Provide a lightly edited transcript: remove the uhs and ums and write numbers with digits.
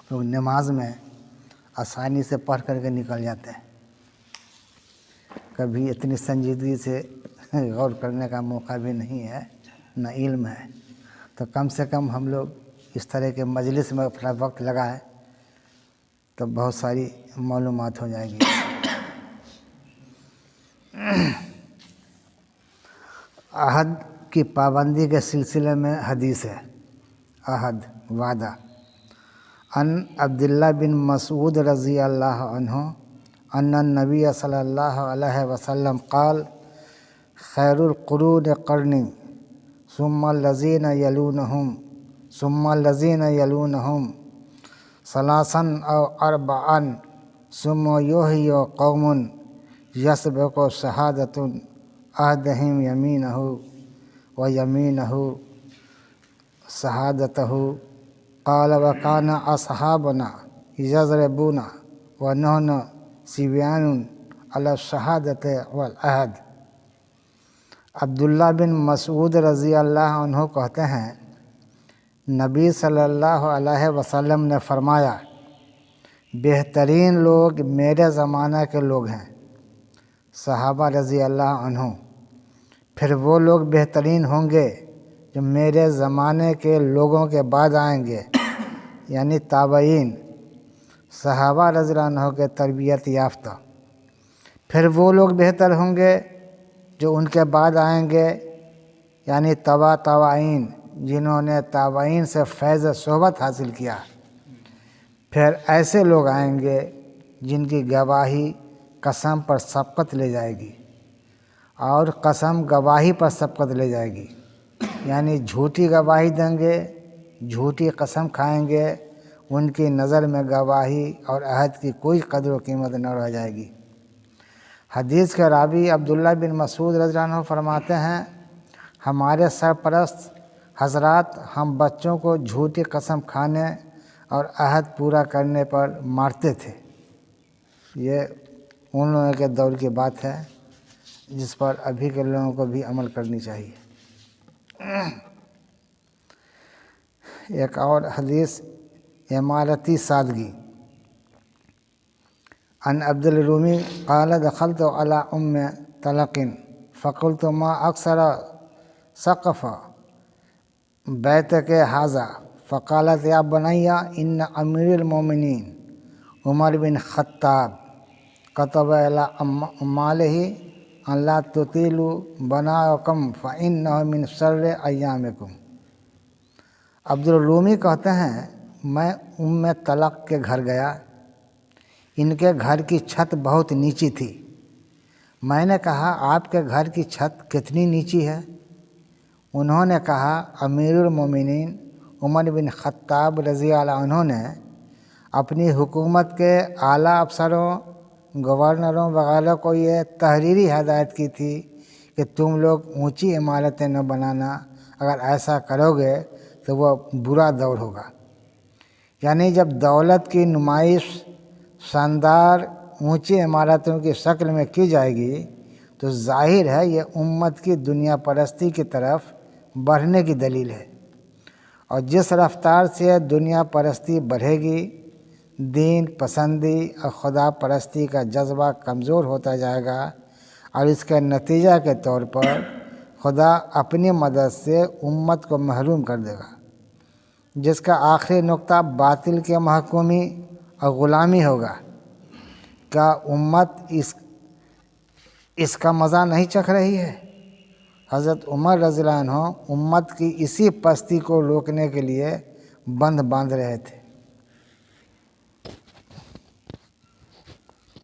آپ لوگ نماز میں آسانی سے پڑھ کر کے نکل جاتے ہیں، کبھی اتنی سنجیدگی سے غور کرنے کا موقع بھی نہیں ہے، نہ علم ہے، تو کم سے کم ہم لوگ اس طرح کے مجلس میں اپنا وقت لگائیں تو بہت ساری معلومات ہو جائے گی۔ عہد کی پابندی کے سلسلے میں حدیث ہے، عہد وعدہ۔ ان عبداللہ بن مسعود رضی اللہ عنہ ان النبی صلی اللہ علیہ وسلم قال خیر القرون قرنی ثم الذین یلونہم ثم الذین یلونہم ثلاثا او اربعا ثم یحیی قوم یسبق شہادۃ احدہم یمینہ و یمینہ شہادتہ قال وکان اصحابنا یضربون ونحن صبیان علی الشہادۃ والعہد۔ عبداللہ بن مسعود رضی اللہ عنہ کہتے ہیں نبی صلی اللہ علیہ وسلم نے فرمایا بہترین لوگ میرے زمانہ کے لوگ ہیں، صحابہ رضی اللہ عنہ، پھر وہ لوگ بہترین ہوں گے جو میرے زمانے کے لوگوں کے بعد آئیں گے، یعنی تابعین، صحابہ رضی اللہ عنہ کے تربیت یافتہ۔ پھر وہ لوگ بہتر ہوں گے جو ان کے بعد آئیں گے، یعنی تابعین، جنہوں نے تابعین سے فیض صحبت حاصل کیا۔ پھر ایسے لوگ آئیں گے جن کی گواہی قسم پر سبقت لے جائے گی، اور قسم گواہی پر سبقت لے جائے گی، یعنی جھوٹی گواہی دیں گے، جھوٹی قسم کھائیں گے، ان کی نظر میں گواہی اور عہد کی کوئی قدر و قیمت نہ رہ جائے گی۔ حدیث کے راوی عبداللہ بن مسعود رضی اللہ عنہ فرماتے ہیں ہمارے سرپرست حضرات ہم بچوں کو جھوٹی قسم کھانے اور عہد پورا کرنے پر مارتے تھے۔ یہ ان لوگوں کے دور کی بات ہے جس پر ابھی کے لوگوں کو بھی عمل کرنی چاہیے۔ ایک اور حدیث امارتی سادگی۔ عن عبد الرومی قال دخلت على ام طلق فقلت ما اکثر سقف بیتک ھذا فقالت یا بنی ان امیر المومنین عمر بن خطاب كتب الى اماله ان لا تطیلوا بناءکم فانہ من شر ایامکم۔ عبد الرومی کہتے ہیں میں ام طلق کے گھر گیا، ان کے گھر کی چھت بہت نیچی تھی۔ میں نے کہا آپ کے گھر کی چھت کتنی نیچی ہے؟ انہوں نے کہا امیر المومنین عمر بن خطاب رضی اللہ عنہ نے اپنی حکومت کے اعلیٰ افسروں، گورنروں وغیرہ کو یہ تحریری ہدایت کی تھی کہ تم لوگ اونچی عمارتیں نہ بنانا، اگر ایسا کرو گے تو وہ برا دور ہوگا۔ یعنی جب دولت کی نمائش شاندار اونچی عمارتوں کی شکل میں کی جائے گی تو ظاہر ہے یہ امت کی دنیا پرستی کی طرف بڑھنے کی دلیل ہے، اور جس رفتار سے دنیا پرستی بڑھے گی، دین پسندی اور خدا پرستی کا جذبہ کمزور ہوتا جائے گا، اور اس کے نتیجہ کے طور پر خدا اپنی مدد سے امت کو محروم کر دے گا، جس کا آخری نقطہ باطل کی محکومی اور غلامی ہوگا۔ کیا امت اس کا مزہ نہیں چکھ رہی ہے؟ حضرت عمر رضی اللہ عنہ امت کی اسی پستی کو روکنے کے لیے بند باندھ رہے تھے۔